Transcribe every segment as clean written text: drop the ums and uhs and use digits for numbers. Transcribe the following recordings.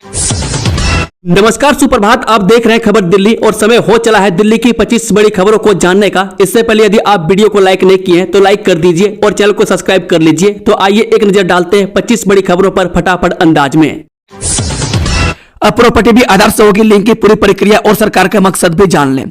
नमस्कार, सुप्रभात। आप देख रहे हैं खबर दिल्ली और समय हो चला है दिल्ली की 25 बड़ी खबरों को जानने का। इससे पहले यदि आप वीडियो को लाइक नहीं किए हैं तो लाइक कर दीजिए और चैनल को सब्सक्राइब कर लीजिए। तो आइए एक नजर डालते हैं 25 बड़ी खबरों पर फटाफट अंदाज में। अब प्रॉपर्टी भी आधार से होगी लिंक की पूरी प्रक्रिया और सरकार का मकसद भी जान लें।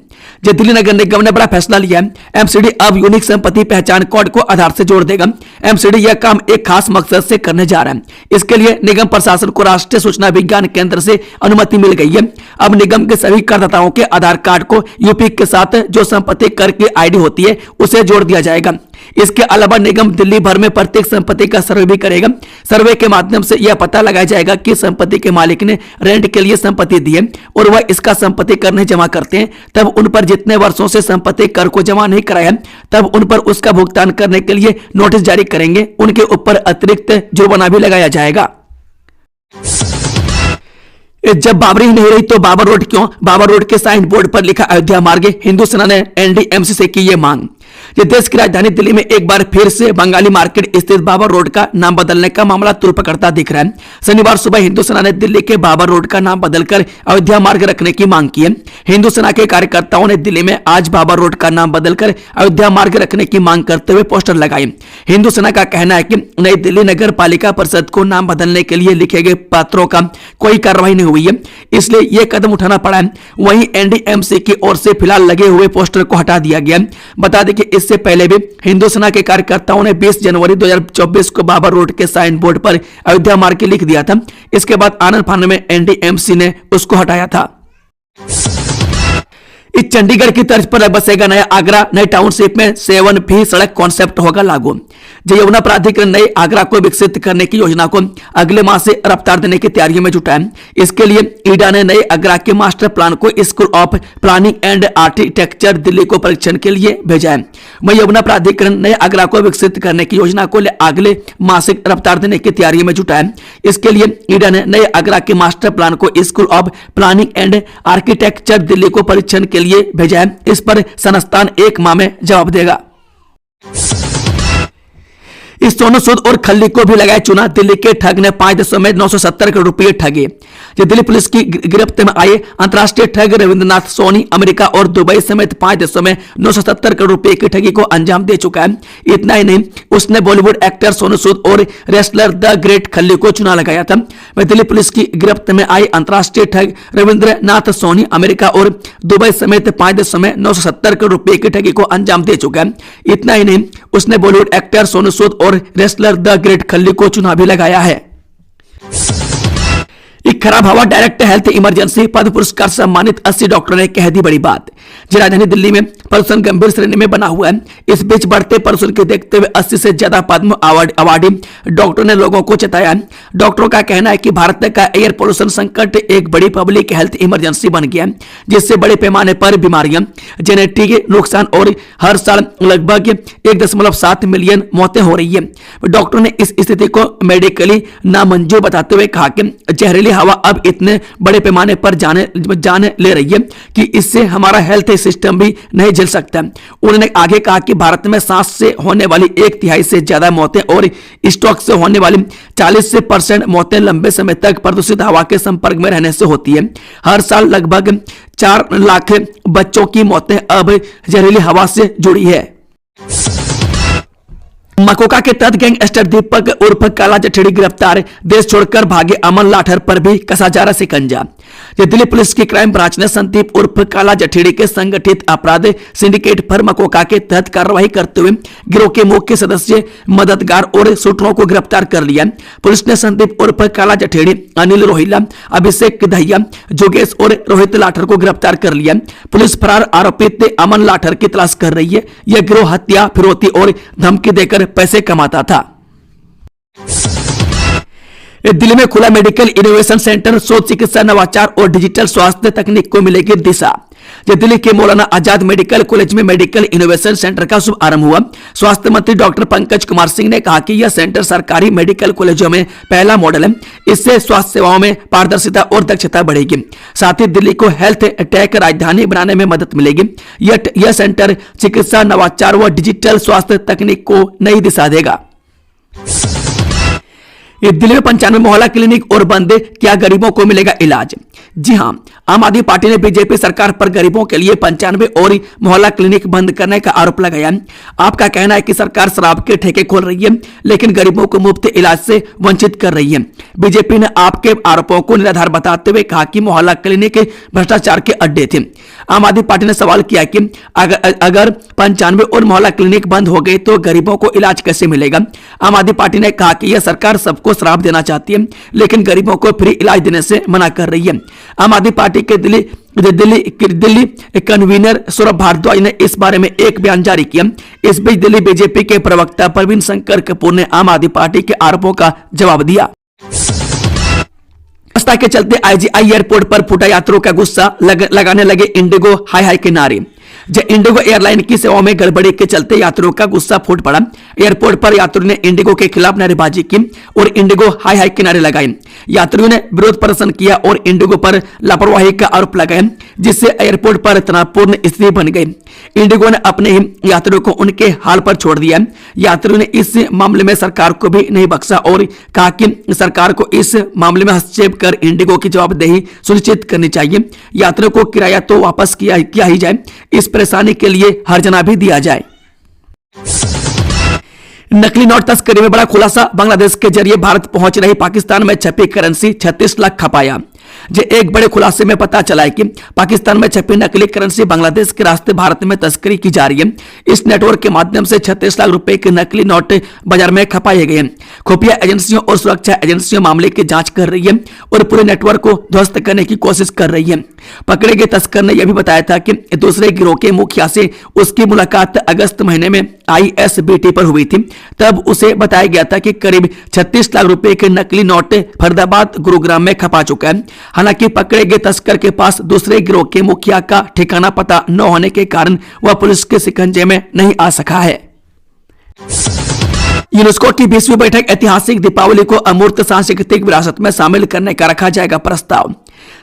जो दिल्ली नगर निगम ने बड़ा फैसला लिया है। एमसीडी अब यूनिक संपत्ति पहचान कोड को आधार से जोड़ देगा। एमसीडी यह काम एक खास मकसद से करने जा रहा है। इसके लिए निगम प्रशासन को राष्ट्रीय सूचना विज्ञान केंद्र से अनुमति मिल गई है। अब निगम के सभी करदाताओं के आधार कार्ड को यूपी के साथ जो संपत्ति कर की आईडी होती है उसे जोड़ दिया जाएगा। इसके अलावा निगम दिल्ली भर में प्रत्येक संपत्ति का सर्वे भी करेगा। सर्वे के माध्यम से यह पता लगाया जाएगा कि संपत्ति के मालिक ने रेंट के लिए संपत्ति दी है और वह इसका संपत्ति कर नहीं जमा करते हैं, तब उन पर जितने वर्षों से संपत्ति कर को जमा नहीं कराया तब उन पर उसका भुगतान करने के लिए नोटिस जारी करेंगे। उनके ऊपर अतिरिक्त जुर्माना भी लगाया जाएगा। जब बाबरी नहीं रही तो बाबर रोड क्यों? बाबर रोड के साइन बोर्ड पर लिखा अयोध्या मार्ग। हिंदू सेना ने एनडीएमसी से की ये मांग। ये देश की राजधानी दिल्ली में एक बार फिर से बंगाली मार्केट स्थित बाबर रोड का नाम बदलने का मामला तुल पकड़ता दिख रहा है। शनिवार सुबह हिंदू सेना ने दिल्ली के बाबर रोड का नाम बदलकर अयोध्या मार्ग रखने की मांग की है। हिंदू सेना के कार्यकर्ताओं ने दिल्ली में आज बाबर रोड का नाम बदलकर अयोध्या मार्ग रखने की मांग करते हुए पोस्टर लगाए। हिंदू सेना का कहना है कि नई दिल्ली नगर पालिका परिषद को नाम बदलने के लिए लिखे गए पत्रों का कोई कार्रवाई नहीं हुई है, इसलिए यह कदम उठाना पड़ा है। वहीं एनडीएमसी की ओर से फिलहाल लगे हुए पोस्टर को हटा दिया गया। बता दें कि इससे पहले भी हिंदू सेना के कार्यकर्ताओं ने 20 जनवरी 2024 को बाबर रोड के साइन बोर्ड पर अयोध्या मार्ग लिख दिया था। इसके बाद आनंद फानन में एनडीएमसी ने उसको हटाया था। इस चंडीगढ़ की तर्ज पर बसेगा नया आगरा। नई टाउनशिप में 7 सड़क कॉन्सेप्ट होगा लागू। यमुना प्राधिकरण नए आगरा को विकसित करने की योजना को अगले माह से रफ्तार देने की तैयारियों में जुटा है। इसके लिए ईडा ने नए आगरा के मास्टर प्लान को school of planning and architecture Delhi को परीक्षण के लिए भेजा है। वहीं यमुना प्राधिकरण नए आगरा को विकसित करने की योजना को अगले माह से रफ्तार देने की तैयारियों में जुटा है। इसके लिए ईडा ने नए आगरा के मास्टर प्लान को school of planning and architecture Delhi को परीक्षण के लिए भेजा है। इस पर संस्थान 1 माह में जवाब देगा। इस सोनू सूद और खल्ली को भी लगाए चुना। दिल्ली के ठग ने 5.970 करोड़ रुपए ठगे। दिल्ली पुलिस की गिरफ्त में आए अंतर्राष्ट्रीय ठग रविंद्रनाथ सोनी अमेरिका और दुबई समेत 5.970 करोड़ रुपए की ठगी को अंजाम दे चुका है। इतना ही नहीं, उसने बॉलीवुड एक्टर सोनू सूद और रेसलर द ग्रेट खल्ली को चुना लगाया था। वह दिल्ली पुलिस की गिरफ्त में आए अंतर्राष्ट्रीय ठग रविंद्रनाथ सोनी अमेरिका और दुबई समेत 5.970 करोड़ रुपए की ठगी को अंजाम दे चुका है। इतना ही नहीं, उसने बॉलीवुड एक्टर सोनू सूद और रेसलर द ग्रेट खल्ली को चुना भी लगाया है। एक खराब हवा डायरेक्ट हेल्थ इमरजेंसी पद्म पुरस्कार सम्मानित 80 डॉक्टरों ने कह दी बड़ी बात। राजधानी दिल्ली में प्रदूषण गंभीर श्रेणी में बना हुआ है। इस बीच बढ़ते प्रदूषण को देखते हुए 80 से ज्यादा पद्म अवार्डी डॉक्टरों ने लोगों को चेताया। डॉक्टरों का कहना है कि भारत का एयर पोल्यूशन संकट एक बड़ी पब्लिक हेल्थ इमरजेंसी बन गया है, जिससे बड़े पैमाने पर बीमारियां, जेनेटिक नुकसान और हर साल लगभग 1.7 मिलियन मौतें हो रही है। डॉक्टरों ने इस स्थिति को मेडिकली नामंजूर बताते हुए कहा कि जहरीली हवा अब इतने बड़े पैमाने पर जाने ले रही है कि इससे हमारा हेल्थ सिस्टम भी नहीं झेल सकता। उन्होंने आगे कहा कि भारत में सांस से होने वाली 1/3 से ज्यादा मौतें और स्ट्रोक से होने वाली 40% मौतें लंबे समय तक प्रदूषित हवा के संपर्क में रहने से होती है। हर साल लगभग 4 लाख बच्चों की मौतें अब जहरीली हवा से जुड़ी है। मकोका के तहत गैंगस्टर दीपक उर्फ काला जठेड़ी गिरफ्तार। देश छोड़कर भागे अमन लाठर पर भी कसा जा रहा शिकंजा। दिल्ली पुलिस की क्राइम ब्रांच ने संदीप उर्फ काला जठेड़ी के संगठित अपराध सिंडिकेट पर मकोका के तहत कार्रवाई करते हुए गिरोह के मुख्य सदस्य, मददगार और शूटरों को गिरफ्तार कर लिया। पुलिस ने संदीप उर्फ काला जठेड़ी, अनिल रोहिला, अभिषेक दहिया, जोगेश और रोहित लाठर को गिरफ्तार कर लिया। पुलिस फरार आरोपित अमन लाठर की तलाश कर रही है। यह गिरोह हत्या, फिरौती और धमकी देकर पैसे कमाता था। दिल्ली में खुला मेडिकल इनोवेशन सेंटर। शोध, चिकित्सा, नवाचार और डिजिटल स्वास्थ्य तकनीक को मिलेगी दिशा। दिल्ली के मौलाना आजाद मेडिकल कॉलेज में मेडिकल इनोवेशन सेंटर का शुभारंभ हुआ। स्वास्थ्य मंत्री डॉक्टर पंकज कुमार सिंह ने कहा कि यह सेंटर सरकारी मेडिकल कॉलेजों में पहला मॉडल है। इससे स्वास्थ्य सेवाओं में पारदर्शिता और दक्षता बढ़ेगी। साथ ही दिल्ली को हेल्थ टेक राजधानी बनाने में मदद मिलेगी। यह सेंटर चिकित्सा, नवाचार व डिजिटल स्वास्थ्य तकनीक को नई दिशा देगा। ये दिल्ली में 95 मोहल्ला क्लिनिक और बंद, क्या गरीबों को मिलेगा इलाज? जी हां, आम आदमी पार्टी ने बीजेपी सरकार पर गरीबों के लिए 95 और मोहल्ला क्लिनिक बंद करने का आरोप लगाया। आपका कहना है कि सरकार शराब के ठेके खोल रही है लेकिन गरीबों को मुफ्त इलाज से वंचित कर रही है। बीजेपी ने आपके आरोपों को निराधार बताते हुए कहा कि मोहल्ला क्लिनिक भ्रष्टाचार के अड्डे थे। आम आदमी पार्टी ने सवाल किया कि अगर 95 और मोहल्ला क्लिनिक बंद हो गए तो गरीबों को इलाज कैसे मिलेगा? आम आदमी पार्टी ने कहा कि यह सरकार सबको शराब देना चाहती है लेकिन गरीबों को फ्री इलाज देने से मना कर रही है। आम आदमी पार्टी के दिल्ली कन्वीनर सौरभ भारद्वाज ने इस बारे में एक बयान जारी किया। इस बीच दिल्ली बीजेपी के प्रवक्ता प्रवीण शंकर कपूर ने आम आदमी पार्टी के आरोपों का जवाब दिया। व्यवस्था के चलते आईजीआई एयरपोर्ट पर फूटा यात्रियों का गुस्सा, लगाने लगे इंडिगो हाय हाय के नारे। जब इंडिगो एयरलाइन की सेवाओं में गड़बड़ी के चलते यात्रियों का गुस्सा फूट पड़ा। एयरपोर्ट पर यात्रियों ने इंडिगो के खिलाफ नारेबाजी की और इंडिगो हाय हाय के नारे लगाए। यात्रियों ने विरोध प्रदर्शन किया और इंडिगो पर लापरवाही का आरोप लगाया, जिससे एयरपोर्ट पर तनावपूर्ण स्थिति बन गई। इंडिगो ने अपने ही यात्रियों को उनके हाल पर छोड़ दिया। यात्रियों ने इस मामले में सरकार को भी नहीं बख्शा और कहा कि सरकार को इस मामले में हस्तक्षेप कर इंडिगो की जवाबदेही सुनिश्चित करनी चाहिए। यात्रियों को किराया तो वापस किया ही जाए, इस परेशानी के लिए हर्जाना भी दिया जाए। नकली नोट तस्करी में बड़ा खुलासा, बांग्लादेश के जरिए भारत पहुंच रही पाकिस्तान में छपी करेंसी 36 लाख खपाया। जो एक बड़े खुलासे में पता चला है कि पाकिस्तान में छपी नकली करेंसी बांग्लादेश के रास्ते भारत में तस्करी की जा रही है। इस नेटवर्क के माध्यम से 36 लाख रुपए के नकली नोट बाजार में खपाए गए हैं। खुफिया एजेंसियों और सुरक्षा एजेंसियों मामले की जांच कर रही है और पूरे नेटवर्क को ध्वस्त करने की कोशिश कर रही है। पकड़े गए तस्कर ने यह भी बताया था कि दूसरे गिरोह के मुखिया से उसकी मुलाकात अगस्त महीने में ISBT पर हुई थी। तब उसे बताया गया था कि करीब 36 लाख रुपए के नकली नोट फरीदाबाद गुरुग्राम में खपा चुका है। हालांकि पकड़े गए तस्कर के पास दूसरे गिरोह के मुखिया का ठिकाना पता न होने के कारण वह पुलिस के शिकंजे में नहीं आ सका है। यूनेस्को की 20वीं बैठक, ऐतिहासिक दीपावली को अमूर्त सांस्कृतिक विरासत में शामिल करने का रखा जाएगा प्रस्ताव।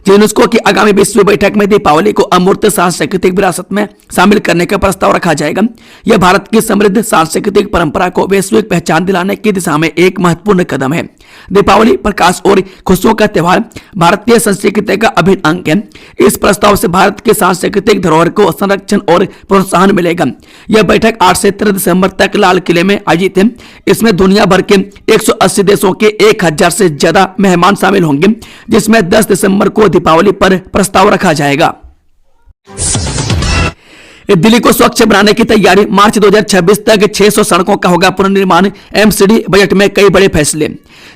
यूनेस्को की आगामी 20वीं बैठक में दीपावली को अमूर्त सांस्कृतिक विरासत में शामिल करने का प्रस्ताव रखा जाएगा। यह भारत की समृद्ध सांस्कृतिक परंपरा को वैश्विक पहचान दिलाने की दिशा में एक महत्वपूर्ण कदम है। दीपावली प्रकाश और खुशियों का त्यौहार भारतीय संस्कृति का अभिन्न अंग है। इस प्रस्ताव से भारत के सांस्कृतिक धरोहर को संरक्षण और प्रोत्साहन मिलेगा। यह बैठक 8 से 13 दिसंबर तक लाल किले में आयोजित है। इसमें दुनिया भर के 180 देशों के 1000 से ज्यादा मेहमान शामिल होंगे, जिसमें 10 दिसंबर को दीपावली पर प्रस्ताव रखा जाएगा। दिल्ली को स्वच्छ बनाने की तैयारी, मार्च 2026 तक 600 सड़कों का होगा पुनर्निर्माण। MCD बजट में कई बड़े फैसले।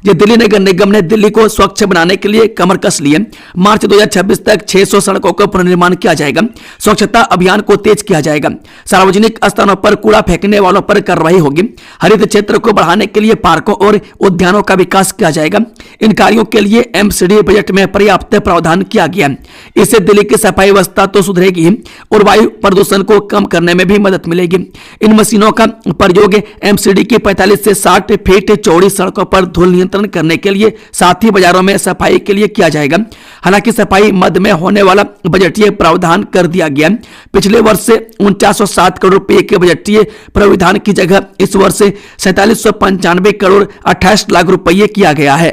दिल्ली नगर निगम ने दिल्ली को स्वच्छ बनाने के लिए कमर कस ली है। मार्च 2026 तक 600 सड़कों का पुनर्निर्माण किया जाएगा। स्वच्छता अभियान को तेज किया जाएगा। सार्वजनिक स्थानों पर कूड़ा फेंकने वालों पर कार्रवाई होगी। हरित क्षेत्र को बढ़ाने के लिए पार्कों और उद्यानों का विकास किया जाएगा। इन कार्यों के लिए MCD बजट में पर्याप्त प्रावधान किया गया। इससे दिल्ली की सफाई व्यवस्था तो सुधरेगी और वायु प्रदूषण को कम करने में भी मदद मिलेगी। इन मशीनों का प्रयोग MCD की 45 से 60 फीट चौड़ी सड़कों पर धूल नियंत्रण करने के लिए, साथ ही बाजारों में सफाई के लिए किया जाएगा। हालांकि सफाई मद में होने वाला बजटीय प्रावधान कर दिया गया। पिछले वर्ष से 4907 करोड़ रुपए के बजटीय प्रावधान की जगह इस वर्ष 4795 करोड़ 28 लाख रुपये किया गया है।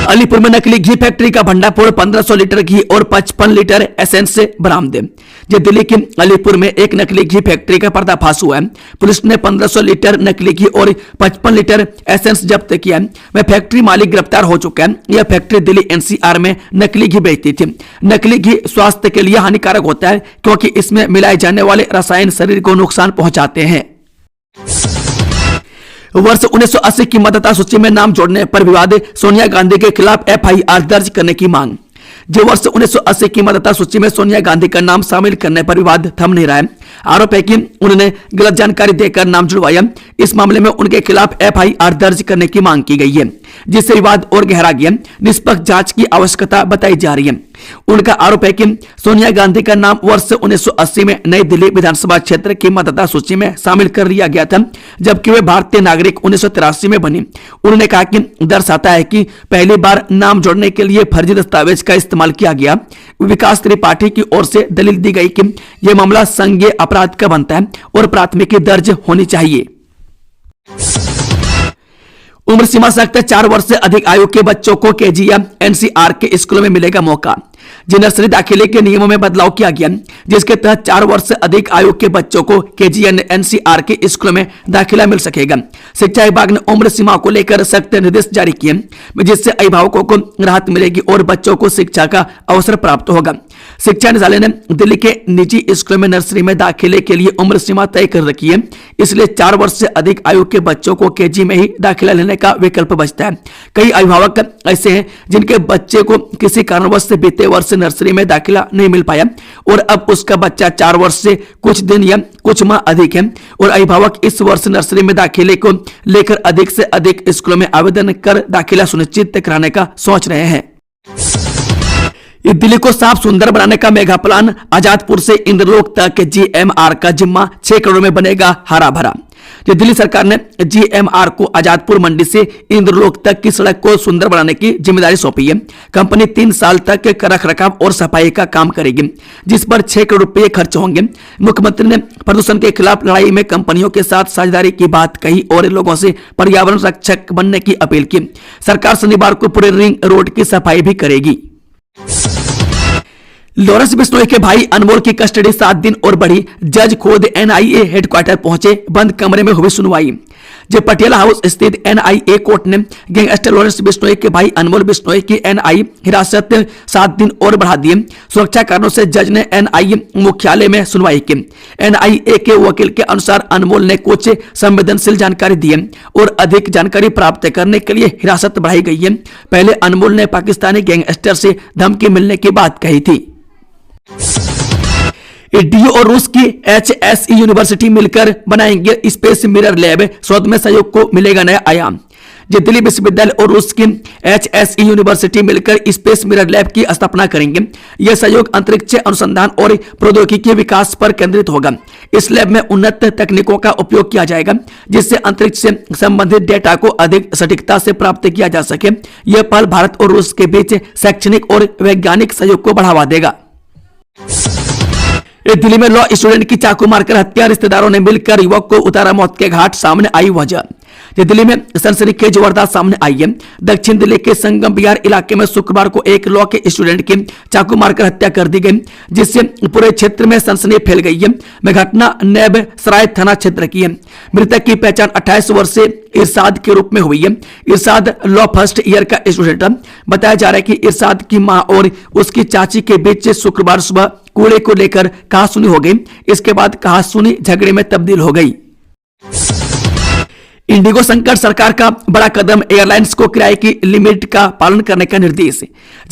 अलीपुर में नकली घी फैक्ट्री का भंडाफोड़, 1500 लीटर घी और 55 लीटर एसेंस से बरामद। दिल्ली के अलीपुर में एक नकली घी फैक्ट्री का पर्दाफाश हुआ है। पुलिस ने 1500 लीटर नकली घी और 55 लीटर एसेंस जब्त किया है। वह फैक्ट्री मालिक गिरफ्तार हो चुका है। यह फैक्ट्री दिल्ली NCR में नकली घी बेचती थी। नकली घी स्वास्थ्य के लिए हानिकारक होता है क्योंकि इसमें मिलाए जाने वाले रसायन शरीर को नुकसान पहुंचाते हैं। वर्ष 1980 की मतदाता सूची में नाम जोड़ने पर विवाद, सोनिया गांधी के खिलाफ FIR दर्ज करने की मांग। जो वर्ष 1980 की मतदाता सूची में सोनिया गांधी का नाम शामिल करने पर विवाद थम नहीं रहा है। आरोप है कि उन्होंने गलत जानकारी देकर नाम जुड़वाया। इस मामले में उनके खिलाफ FIR दर्ज करने की मांग की गई है, जिससे विवाद और गहरा गया। निष्पक्ष जांच की आवश्यकता बताई जा रही है। उनका आरोप है कि सोनिया गांधी का नाम वर्ष 1980 में नई दिल्ली विधानसभा क्षेत्र की मतदाता सूची में शामिल कर लिया गया था, जबकि वे भारतीय नागरिक 1983 में बनी। उन्होंने कहा कि दर्शाता है कि पहली बार नाम जोड़ने के लिए फर्जी दस्तावेज का इस्तेमाल किया गया। विकास त्रिपाठी की ओर से दलील दी गई कि यह मामला संज्ञेय अपराध का बनता है और प्राथमिकी दर्ज होनी चाहिए। उम्र सीमा सख्त, 4 वर्ष से अधिक आयु के बच्चों को केजी या एनसीआर के स्कूलों में मिलेगा मौका। जी नर्सरी दाखिले के नियमों में बदलाव किया गया, जिसके तहत 4 वर्ष से अधिक आयु के बच्चों को केजी या एनसीआर के स्कूलों में दाखिला मिल सकेगा। शिक्षा विभाग ने उम्र सीमा को लेकर सख्त निर्देश जारी किए, जिससे अभिभावकों को राहत मिलेगी और बच्चों को शिक्षा का अवसर प्राप्त होगा। शिक्षा निदेशालय ने दिल्ली के निजी स्कूलों में नर्सरी में दाखिले के लिए उम्र सीमा तय कर रखी है, इसलिए 4 वर्ष से अधिक आयु के बच्चों को केजी में ही दाखिला लेने का विकल्प बचता है। कई अभिभावक ऐसे हैं जिनके बच्चे को किसी कारणवश से बीते वर्ष नर्सरी में दाखिला नहीं मिल पाया और अब उसका बच्चा 4 वर्ष से कुछ दिन या कुछ माह अधिक है और अभिभावक इस वर्ष नर्सरी में दाखिले को लेकर अधिक से अधिक स्कूलों में आवेदन कर दाखिला सुनिश्चित कराने का सोच रहे हैं। दिल्ली को साफ सुंदर बनाने का मेगा प्लान, आजादपुर से इंद्रलोक तक जीएमआर का जिम्मा, 6 करोड़ में बनेगा हरा भरा। दिल्ली सरकार ने जीएमआर को आजादपुर मंडी से इंद्रलोक तक की सड़क को सुंदर बनाने की जिम्मेदारी सौंपी है। कंपनी 3 साल तक रखरखाव और सफाई का काम करेगी, जिस पर 6 करोड़ रुपए खर्च होंगे। मुख्यमंत्री ने प्रदूषण के खिलाफ लड़ाई में कंपनियों के साथ साझेदारी की बात कही और लोगों से पर्यावरण रक्षक बनने की अपील की। सरकार शनिवार को पूरे रिंग रोड की सफाई भी करेगी। लॉरेंस बिश्नोई के भाई अनमोल की कस्टडी 7 दिन और बढ़ी, जज खुद एनआईए हेडक्वार्टर पहुंचे, बंद कमरे में हुई सुनवाई। जब पटियाला हाउस स्थित एनआईए कोर्ट ने गैंगस्टर लॉरेंस बिश्नोई के भाई अनमोल बिश्नोई की एनआईए हिरासत 7 दिन और बढ़ा दिए। सुरक्षा कारणों से जज ने एनआईए मुख्यालय में सुनवाई की। एनआईए के वकील के अनुसार अनमोल ने कुछ संवेदनशील जानकारी दी और अधिक जानकारी प्राप्त करने के लिए हिरासत बढ़ाई गई है। पहले अनमोल ने पाकिस्तानी गैंगस्टर से धमकी मिलने की बात कही थी। डीयू और रूस की एचएसई यूनिवर्सिटी मिलकर बनाएंगे स्पेस मिरर लैब, शोध में सहयोग को मिलेगा नया आयाम। दिल्ली विश्वविद्यालय और रूस की एचएसई यूनिवर्सिटी मिलकर स्पेस मिरर लैब की स्थापना करेंगे। यह सहयोग अंतरिक्ष अनुसंधान और प्रौद्योगिकी विकास पर केंद्रित होगा। इस लैब में उन्नत तकनीकों का उपयोग किया जाएगा, जिससे अंतरिक्ष से संबंधित डेटा को अधिक सटीकता से प्राप्त किया जा सके। यह पहल भारत और रूस के बीच शैक्षणिक और वैज्ञानिक सहयोग को बढ़ावा देगा। दिल्ली में लॉ स्टूडेंट की चाकू मारकर हत्या, रिश्तेदारों ने मिलकर युवक को उतारा मौत के घाट, सामने आई वजह। दिल्ली में सनसनीखेज वारदात सामने आई है। दक्षिण दिल्ली के संगम बिहार इलाके में शुक्रवार को एक लॉ के स्टूडेंट की चाकू मारकर हत्या कर दी गई, जिससे पूरे क्षेत्र में सनसनी फैल गई है। घटना नैब सराय थाना क्षेत्र की है। मृतक की पहचान 28 वर्षीय इरशाद के रूप में हुई है। इरशाद लॉ फर्स्ट ईयर का स्टूडेंट है। बताया जा रहा है कि इरशाद की मां और उसकी चाची के बीच शुक्रवार सुबह कूड़े को लेकर कहासुनी हो गई। इसके बाद कहासुनी झगड़े में तब्दील हो गई। इंडिगो संकट, सरकार का बड़ा कदम, एयरलाइंस को किराए की लिमिट का पालन करने का निर्देश।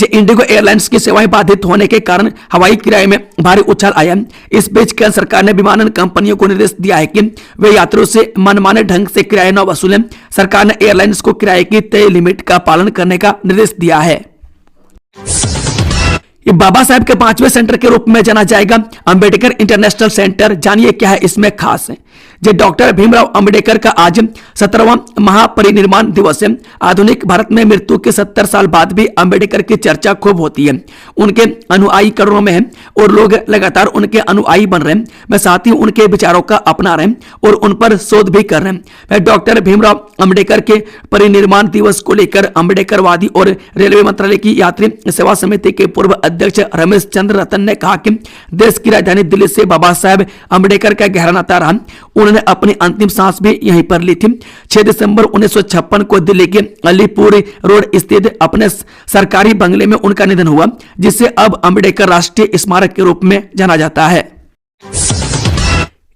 इंडिगो एयरलाइंस की सेवाएं बाधित होने के कारण हवाई किराए में भारी उछाल आया। इस बीच केंद्र सरकार ने विमानन कंपनियों को निर्देश दिया है कि वे यात्रियों से मनमाने ढंग से किराया न वसूलें। सरकार ने एयरलाइंस को किराए की तय लिमिट का पालन करने का निर्देश दिया है। बाबा साहेब के 5वें सेंटर के रूप में जाना जाएगा अंबेडकर इंटरनेशनल सेंटर। जानिए क्या है इसमें खास है। डॉक्टर भीमराव अंबेडकर का आज 17वां महापरिनिर्वाण दिवस है। आधुनिक भारत में मृत्यु के 70 साल बाद भी अंबेडकर की चर्चा खूब होती है। उनके अनुयायी करोड़ों में हैं और लोग लगातार उनके अनुयायी बन रहे हैं। मैं साथ ही उनके विचारों का अपना रहे हैं और उन पर शोध भी कर रहे हैं। मैं डॉक्टर भीमराव अंबेडकर के परिनिर्वाण दिवस को लेकर अंबेडकरवादी और रेलवे मंत्रालय की यात्री सेवा समिति के पूर्व अध्यक्ष रमेश चंद्र रतन ने कहा कि देश की राजधानी दिल्ली से बाबा साहेब अंबेडकर का गहरा नाता रहा। उन्होंने अपनी अंतिम सांस भी यहीं पर ली थी। 6 दिसंबर 1956 को दिल्ली के अलीपुर रोड स्थित अपने सरकारी बंगले में उनका निधन हुआ, जिसे अब अंबेडकर राष्ट्रीय स्मारक के रूप में जाना जाता है।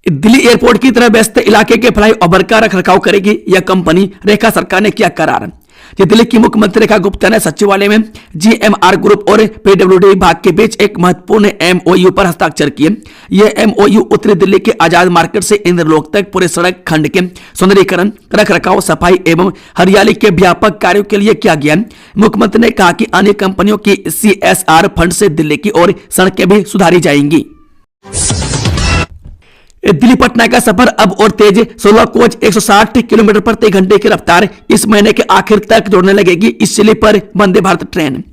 दिल्ली एयरपोर्ट की तरह व्यस्त इलाके के फ्लाईओवर का रखरखाव करेगी यह कंपनी, रेखा सरकार ने किया करार। दिल्ली की मुख्यमंत्री रेखा गुप्ता ने सचिवालय में जीएमआर ग्रुप और पीडब्ल्यूडी विभाग के बीच एक महत्वपूर्ण एमओयू पर हस्ताक्षर किए। यह एमओयू उत्तरी दिल्ली के आजाद मार्केट से इंद्रलोक तक पूरे सड़क खंड के सौंदर्यीकरण, रखरखाव, सफाई एवं हरियाली के व्यापक कार्यों के लिए किया गया। मुख्यमंत्री ने कहा कि अन्य कंपनियों की CSR फंड से दिल्ली की और सड़कें भी सुधारी जाएंगी। दिल्ली पटना का सफर अब और तेज, 16 कोच 160 किलोमीटर प्रति घंटे की रफ्तार इस महीने के आखिर तक जोड़ने लगेगी इस स्लीपर वंदे भारत ट्रेन।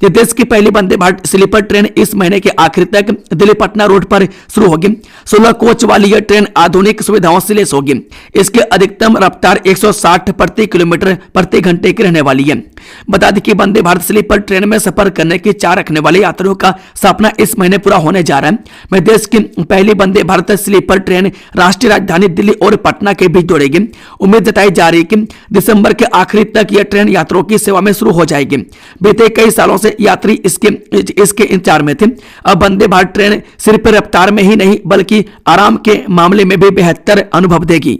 देश की पहली वंदे भारत स्लीपर ट्रेन इस महीने के आखिर तक दिल्ली पटना रोड पर शुरू होगी। 16 कोच वाली यह ट्रेन आधुनिक सुविधाओं से लैस होगी। इसकी अधिकतम रफ्तार 160 प्रति किलोमीटर प्रति घंटे की रहने वाली है। बता दें कि वंदे भारत स्लीपर ट्रेन में सफर करने की इच्छा रखने वाले यात्रियों का सपना इस महीने पूरा होने जा रहा है। मैं देश की पहली वंदे भारत स्लीपर ट्रेन राष्ट्रीय राजधानी दिल्ली और पटना के बीच दौड़ेगी। उम्मीद जताई जा रही है कि दिसंबर के आखिरी तक यह ट्रेन यात्रियों की सेवा में शुरू हो जाएगी। बीते कई सालों से यात्री इसके इंतजार में थे। अब वंदे भारत ट्रेन सिर्फ रफ्तार में ही नहीं बल्कि आराम के मामले में भी बेहतर अनुभव देगी।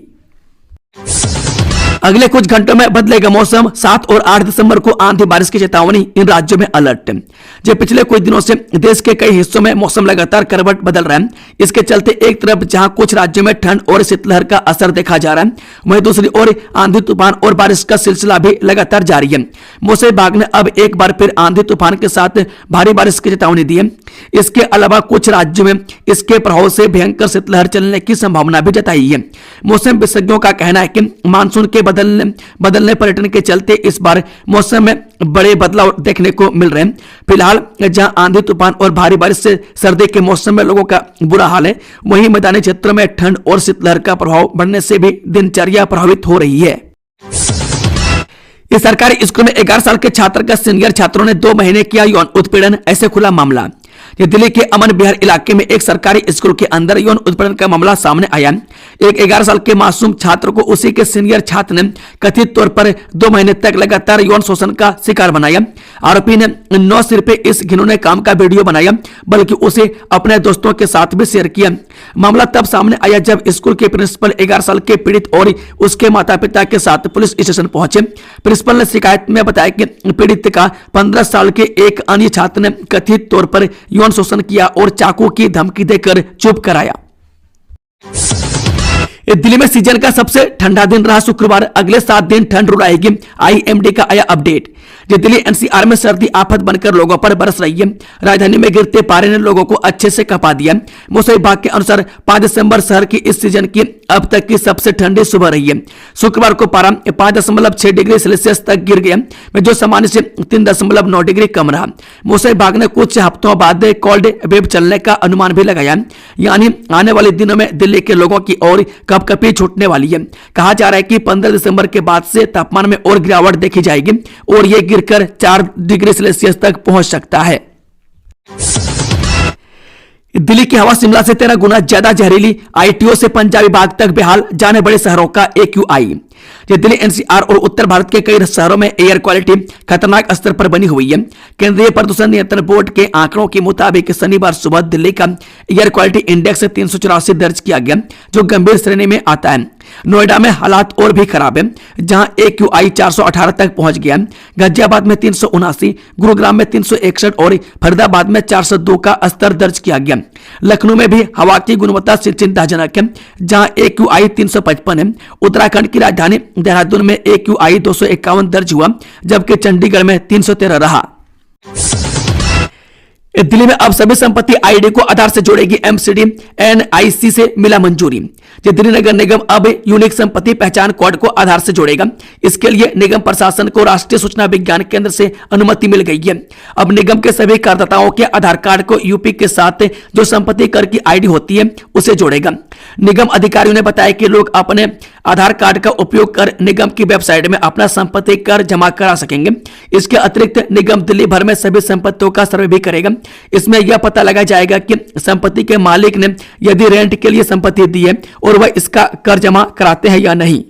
अगले कुछ घंटों में बदलेगा मौसम। 7 और 8 दिसंबर को आंधी बारिश की चेतावनी, इन राज्यों में अलर्ट। जो पिछले कुछ दिनों से देश के कई हिस्सों में मौसम लगातार करवट बदल रहा है। इसके चलते एक तरफ जहां कुछ राज्यों में ठंड और शीतलहर का असर देखा जा रहा है, वहीं दूसरी ओर आंधी तूफान और बारिश का सिलसिला भी लगातार जारी है। मौसम विभाग ने अब एक बार फिर आंधी तूफान के साथ भारी बारिश की चेतावनी दी है। इसके अलावा कुछ राज्यों में इसके प्रभाव से भयंकर शीतलहर चलने की संभावना भी जताई है। मौसम विशेषज्ञों का कहना है कि मानसून के बदलने पर्यटन के चलते इस बार मौसम में बड़े बदलाव देखने को मिल रहे हैं। फिलहाल जहां आंधी तूफान और भारी बारिश से सर्दी के मौसम में लोगों का बुरा हाल है, वहीं मैदानी क्षेत्रों में ठंड और शीतलहर का प्रभाव बढ़ने से भी दिनचर्या प्रभावित हो रही है। इस सरकारी स्कूल में 11 साल के छात्र का सीनियर छात्रों ने 2 महीने किया यौन उत्पीड़न, ऐसे खुला मामला। ये दिल्ली के अमन विहार इलाके में एक सरकारी स्कूल के अंदर यौन उत्पीड़न का मामला सामने आया। एक 11 साल के मासूम छात्र को उसी के सीनियर छात्र ने कथित तौर पर 2 महीने तक लगातार यौन शोषण का शिकार बनाया। आरोपी ने न सिर्फ इस घिनौने काम का वीडियो बनाया बल्कि उसे अपने दोस्तों के साथ भी शेयर किया। मामला तब सामने आया जब स्कूल के प्रिंसिपल 11 साल के पीड़ित और उसके माता पिता के साथ पुलिस स्टेशन पहुंचे। प्रिंसिपल ने शिकायत में बताया कि पीड़ित का 15 साल के एक अन्य छात्र ने कथित तौर पर यौन शोषण किया और चाकू की धमकी देकर चुप कराया। दिल्ली में सीजन का सबसे ठंडा दिन रहा शुक्रवार। अगले 7 दिन ठंड रुलाएगी, आईएमडी का आया अपडेट। दिल्ली एनसीआर में सर्दी आफत बनकर लोगों पर बरस रही है। राजधानी में गिरते पारे ने लोगों को अच्छे से कपा दिया। मौसम विभाग के अनुसार 5 दिसंबर शहर की इस सीजन की अब तक की सबसे ठंडी सुबह रही है। शुक्रवार को पारा 5.6 डिग्री सेल्सियस तक गिर गया, जो सामान्य से 3.9 डिग्री कम रहा। मौसम विभाग ने कुछ हफ्तों बाद कोल्ड वेव चलने का अनुमान भी लगाया, यानी आने वाले दिनों में दिल्ली के लोगों की और कपकपी छूटने वाली है। कहा जा रहा है कि 15 दिसंबर के बाद से तापमान में और गिरावट देखी जाएगी और ये गिरकर 4 डिग्री सेल्सियस तक पहुंच सकता है। दिल्ली की हवा शिमला से 13 गुना ज्यादा जहरीली, आईटीओ से पंजाबी बाग तक बेहाल, जाने बड़े शहरों का AQI। दिल्ली एनसीआर और उत्तर भारत के कई शहरों में एयर क्वालिटी खतरनाक स्तर पर बनी हुई है। केंद्रीय प्रदूषण नियंत्रण बोर्ड के आंकड़ों के मुताबिक शनिवार सुबह दिल्ली का एयर क्वालिटी इंडेक्स 384 दर्ज किया गया, जो गंभीर श्रेणी में आता है। नोएडा में हालात और भी खराब है, जहां AQI 418 तक पहुंच गया। गाजियाबाद में 379, गुरुग्राम में 361 और फरीदाबाद में 402 का स्तर दर्ज किया गया। लखनऊ में भी हवा की गुणवत्ता चिंताजनक है, जहां AQI 355 है। उत्तराखंड की राजधानी देहरादून में AQI 251 दर्ज हुआ, जबकि चंडीगढ़ में 313 रहा। दिल्ली में अब सभी संपत्ति आईडी को आधार से जोड़ेगी MCD, NIC से मिला मंजूरी। दिल्ली नगर निगम अब यूनिक संपत्ति पहचान कोड को आधार से जोड़ेगा। इसके लिए निगम प्रशासन को राष्ट्रीय सूचना विज्ञान केंद्र से अनुमति मिल गई है। अब निगम के सभी करदाताओं के आधार कार्ड को यूपी के साथ जो संपत्ति कर की आईडी होती है उसे जोड़ेगा। निगम अधिकारियों ने बताया कि लोग अपने आधार कार्ड का उपयोग कर निगम की वेबसाइट में अपना संपत्ति कर जमा करा सकेंगे। इसके अतिरिक्त निगम दिल्ली भर में सभी संपत्तियों का सर्वे भी करेगा। इसमें यह पता लगाया जाएगा कि संपत्ति के मालिक ने यदि रेंट के लिए संपत्ति दी है और वह इसका कर जमा कराते हैं या नहीं।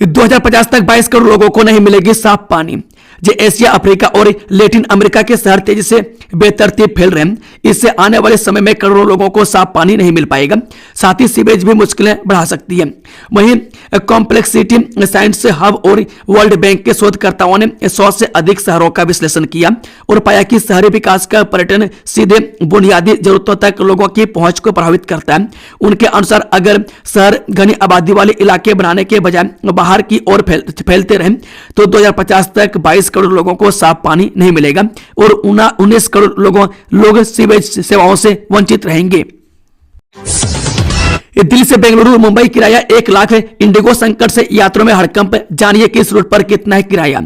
2050 तक 22 करोड़ लोगों को नहीं मिलेगी साफ पानी। जो एशिया, अफ्रीका और लैटिन अमेरिका के शहर तेजी से बेतरतीब फैल रहे हैं। इससे आने वाले समय में करोड़ों लोगों को साफ पानी नहीं मिल पाएगा, साथ ही सीवेज भी मुश्किलें बढ़ा सकती है। वहीं कॉम्प्लेक्सिटी साइंस हब और वर्ल्ड बैंक के शोधकर्ताओं ने 100 से अधिक शहरों का विश्लेषण किया और पाया कि शहरी विकास का पर्यटन सीधे बुनियादी जरूरतों तक लोगों की पहुंच को प्रभावित करता है। उनके अनुसार अगर शहर घनी आबादी वाले इलाके बनाने के बजाय बाहर की ओर फैलते रहे तो 2050 तक 22 करोड़ लोगों को साफ पानी नहीं मिलेगा और 19 करोड़ लोग सीवेज सेवाओं से वंचित रहेंगे। दिल्ली से बेंगलुरु मुंबई किराया 1 लाख। इंडिगो संकट से यात्रियों में हड़कंप, जानिए किस रूट पर कितना है किराया।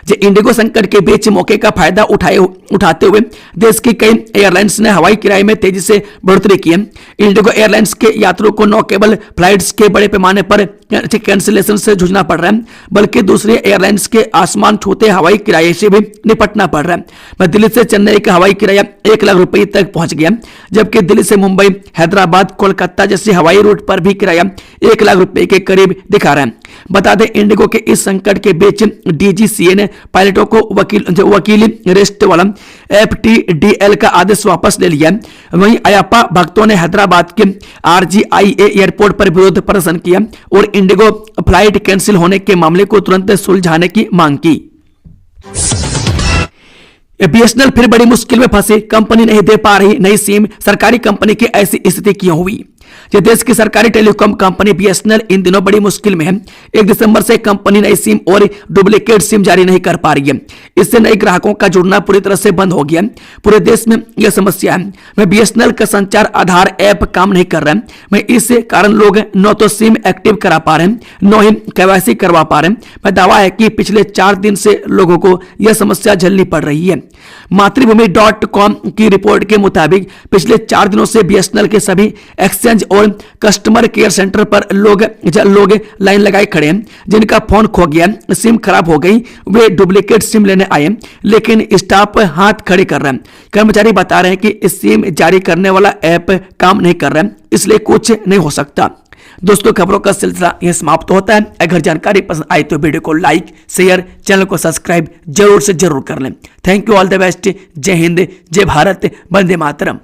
जो इंडिगो संकट के बीच मौके का फायदा उठाते हुए देश की कई एयरलाइंस ने हवाई किराए में तेजी से बढ़ोतरी की है। इंडिगो एयरलाइंस के यात्रियों को न केवल फ्लाइट्स के बड़े पैमाने पर कैंसिलेशन से जूझना पड़ रहा है, बल्कि दूसरी एयरलाइंस के आसमान छूते हवाई किराए से भी निपटना पड़ रहा है। दिल्ली से चेन्नई का हवाई किराया 1 लाख रुपए तक पहुंच गया, जबकि दिल्ली से मुंबई, हैदराबाद, कोलकाता जैसे हवाई रूट पर भी किराया 1 लाख रुपए के करीब दिखा रहा है। बता दें, इंडिगो के इस संकट के बीच डीजीसीए ने पायलटों को वकीली रेस्ट वाला FTDL का आदेश वापस ले लिया। वहीं अयप्पा भक्तों ने हैदराबाद के RGIA एयरपोर्ट पर विरोध प्रदर्शन किया और इंडिगो फ्लाइट कैंसिल होने के मामले को तुरंत सुलझाने की मांग की। BSNL फिर बड़ी मुश्किल में फंसी, कंपनी नहीं दे पा रही नई सिम, सरकारी कंपनी की ऐसी स्थिति क्यों हुई? देश की सरकारी टेलीकॉम कंपनी BSNL इन दिनों बड़ी मुश्किल में है। 1 दिसंबर से कंपनी नई सिम और डुप्लीकेट सिम जारी नहीं कर पा रही है। इससे नए ग्राहकों का जुड़ना पूरी तरह से बंद हो गया। पूरे देश में यह समस्या है। मैं BSNL का संचार आधार ऐप काम नहीं कर रहा है। मैं इस कारण लोग न तो सिम एक्टिव करा पा रहे हैं, न ही KYC करवा पा रहे हैं। मैं दावा है कि पिछले 4 दिन से लोगों को यह समस्या झेलनी पड़ रही है। मातृभूमि.com की रिपोर्ट के मुताबिक पिछले 4 दिनों से BSNL के सभी एक्सचेंज और कस्टमर केयर सेंटर पर लोग लाइन लगाए खड़े हैं। जिनका फोन खो गया, सिम खराब हो गई, वे डुप्लीकेट सिम लेने आए, लेकिन स्टाफ हाथ खड़े कर रहा है। कर्मचारी बता रहे हैं कि सिम जारी करने वाला ऐप काम नहीं कर रहा है, इसलिए कुछ नहीं हो सकता। दोस्तों, खबरों का सिलसिला यह समाप्त होता है। अगर जानकारी पसंद आई तो वीडियो को लाइक, शेयर, चैनल को सब्सक्राइब जरूर से जरूर कर लें। Thank you, all the best. जय हिंद, जय भारत, वंदे मातरम।